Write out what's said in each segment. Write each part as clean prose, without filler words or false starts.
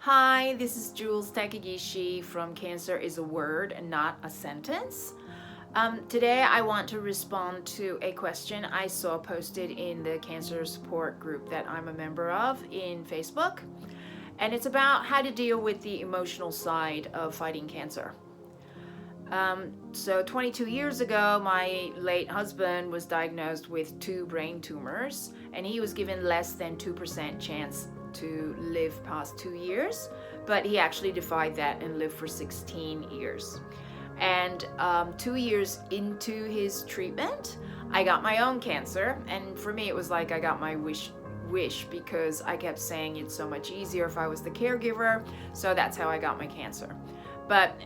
Hi, this is Jules Takegishi from Cancer is a Word and Not a Sentence. Today I want to respond to a question I saw posted in the cancer support group that I'm a member of in Facebook. And it's about how to deal with the emotional side of fighting cancer. So 22 years ago, my late husband was diagnosed with 2 brain tumors, and he was given less than 2% chance to live past 2 years, but he actually defied that and lived for 16 years. And 2 years into his treatment, I got my own cancer, and for me it was like I got my wish because I kept saying it's so much easier if I was the caregiver, so that's how I got my cancer. But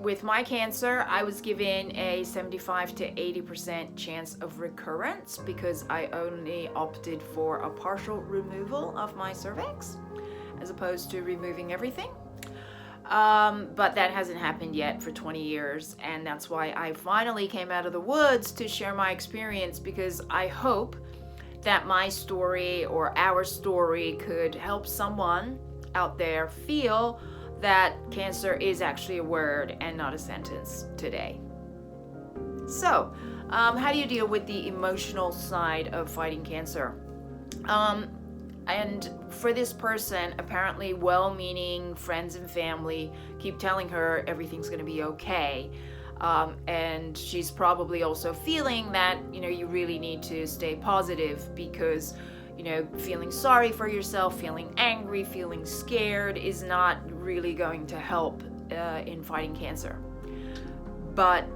with my cancer, I was given a 75 to 80% chance of recurrence because I only opted for a partial removal of my cervix as opposed to removing everything. But that hasn't happened yet for 20 years, and that's why I finally came out of the woods to share my experience, because I hope that my story or our story could help someone out there feel that cancer is actually a word and not a sentence today. So, how do you deal with the emotional side of fighting cancer? And for this person, apparently well-meaning friends and family keep telling her everything's going to be okay. And she's probably also feeling that, you really need to stay positive because feeling sorry for yourself, feeling angry, feeling scared is not really going to help in fighting cancer. But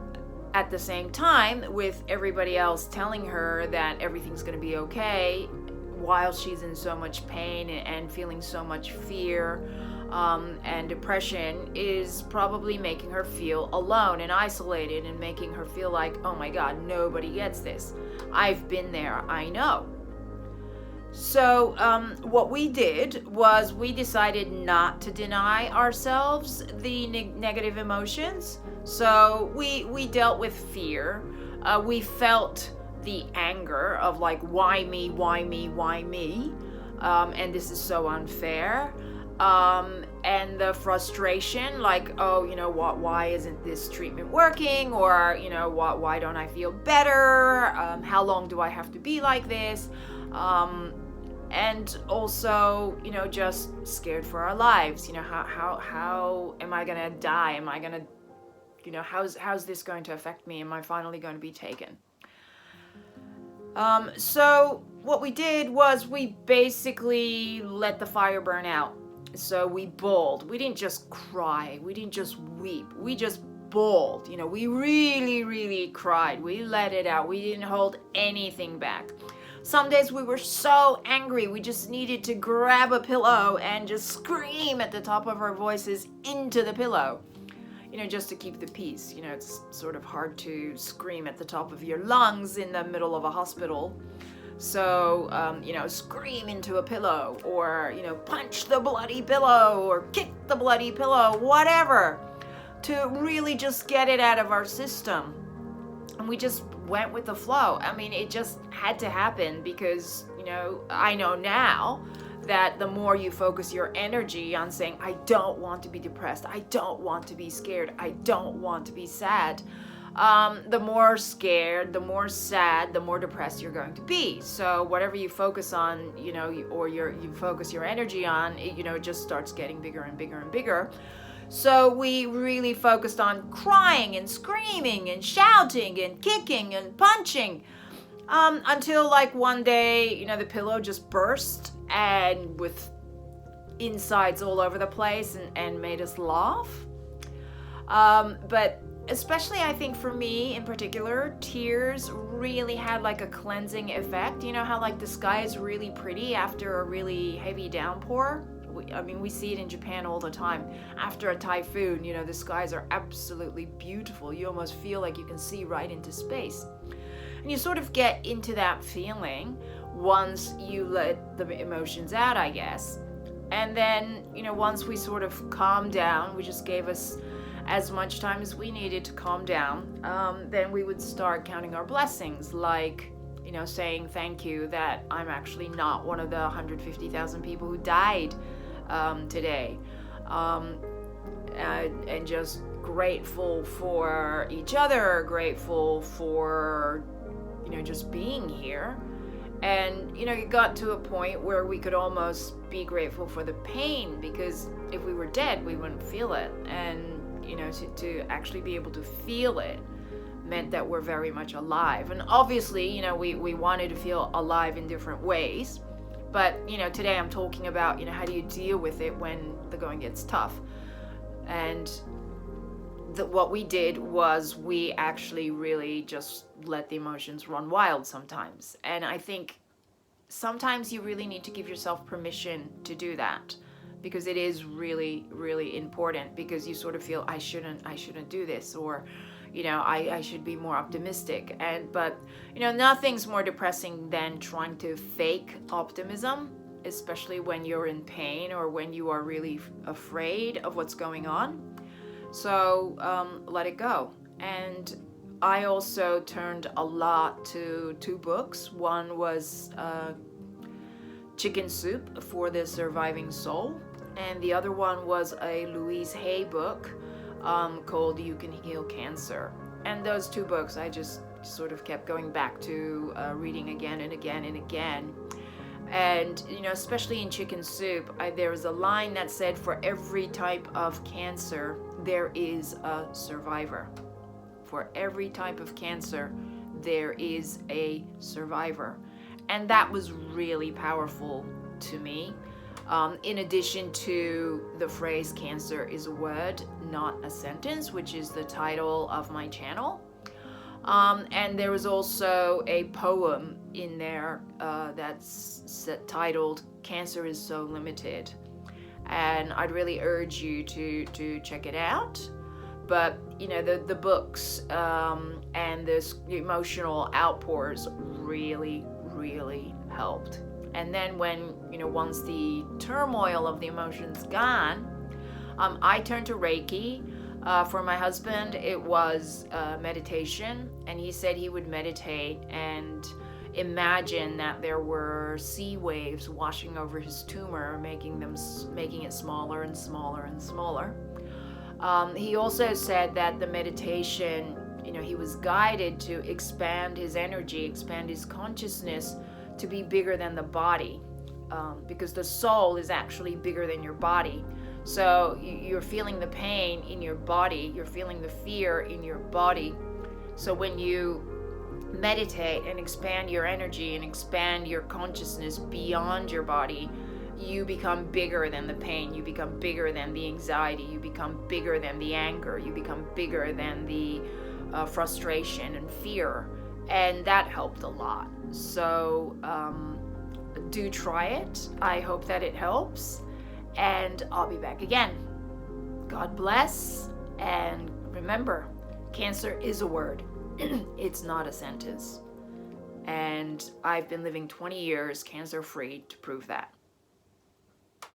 at the same time, with everybody else telling her that everything's going to be okay, while she's in so much pain and feeling so much fear and depression, is probably making her feel alone and isolated and making her feel like, oh my God, nobody gets this. I've been there, I know. So what we did was we decided not to deny ourselves the negative emotions. So we dealt with fear. We felt the anger of like, why me, why me, why me? And this is so unfair. And the frustration, like, oh, why isn't this treatment working? Or, why don't I feel better? How long do I have to be like this? And also, just scared for our lives. How am I gonna die? Am I gonna, how's this going to affect me? Am I finally going to be taken? So what we did was we basically let the fire burn out. So we bawled. We didn't just cry. We didn't just weep. We just bawled. We really, really cried. We let it out. We didn't hold anything back. Some days we were so angry, we just needed to grab a pillow and just scream at the top of our voices into the pillow, just to keep the peace. It's sort of hard to scream at the top of your lungs in the middle of a hospital. So, scream into a pillow, or, punch the bloody pillow, or kick the bloody pillow, whatever, to really just get it out of our system. And we just went with the flow. I mean, it just had to happen because, I know now that the more you focus your energy on saying, I don't want to be depressed, I don't want to be scared, I don't want to be sad, the more scared, the more sad, the more depressed you're going to be. So whatever you focus on, or you focus your energy on, it just starts getting bigger and bigger and bigger. So we really focused on crying and screaming and shouting and kicking and punching until like one day, the pillow just burst and with insides all over the place and made us laugh. But especially I think for me in particular, tears really had like a cleansing effect. You know how like the sky is really pretty after a really heavy downpour? We see it in Japan all the time. After a typhoon, the skies are absolutely beautiful. You almost feel like you can see right into space. And you sort of get into that feeling once you let the emotions out, I guess. And then, once we sort of calmed down, we just gave us as much time as we needed to calm down, then we would start counting our blessings, like, saying thank you that I'm actually not one of the 150,000 people who died today. And just grateful for each other, grateful for, just being here. And, it got to a point where we could almost be grateful for the pain, because if we were dead, we wouldn't feel it. And, to actually be able to feel it meant that we're very much alive. And obviously, we wanted to feel alive in different ways. But, today I'm talking about, how do you deal with it when the going gets tough? And what we did was we actually really just let the emotions run wild sometimes. And I think sometimes you really need to give yourself permission to do that, because it is really, really important, because you sort of feel, I shouldn't do this, or, I should be more optimistic. But nothing's more depressing than trying to fake optimism, especially when you're in pain or when you are really afraid of what's going on. So let it go. And I also turned a lot to 2 books. One was Chicken Soup for the Surviving Soul, and the other one was a Louise Hay book called You Can Heal Cancer. And those 2 books I just sort of kept going back to, reading again and again and again. And, especially in Chicken Soup, there was a line that said, for every type of cancer, there is a survivor. For every type of cancer, there is a survivor. And that was really powerful to me. In addition to the phrase, cancer is a word, not a sentence, which is the title of my channel. And there was also a poem in there that's titled "Cancer is So Limited," and I'd really urge you to check it out. But the books and this emotional outpours really, really helped. And then when once the turmoil of the emotions gone, I turned to Reiki. For my husband, it was meditation, and he said he would meditate and imagine that there were sea waves washing over his tumor, making it smaller and smaller and smaller. He also said that the meditation, he was guided to expand his energy, expand his consciousness to be bigger than the body, because the soul is actually bigger than your body. So you're feeling the pain in your body, you're feeling the fear in your body. So when you meditate and expand your energy and expand your consciousness beyond your body, you become bigger than the pain, you become bigger than the anxiety, you become bigger than the anger, you become bigger than the frustration and fear. And that helped a lot. So do try it. I hope that it helps. And I'll be back again. God bless. And remember, cancer is a word. It's not a sentence. And I've been living 20 years cancer-free to prove that.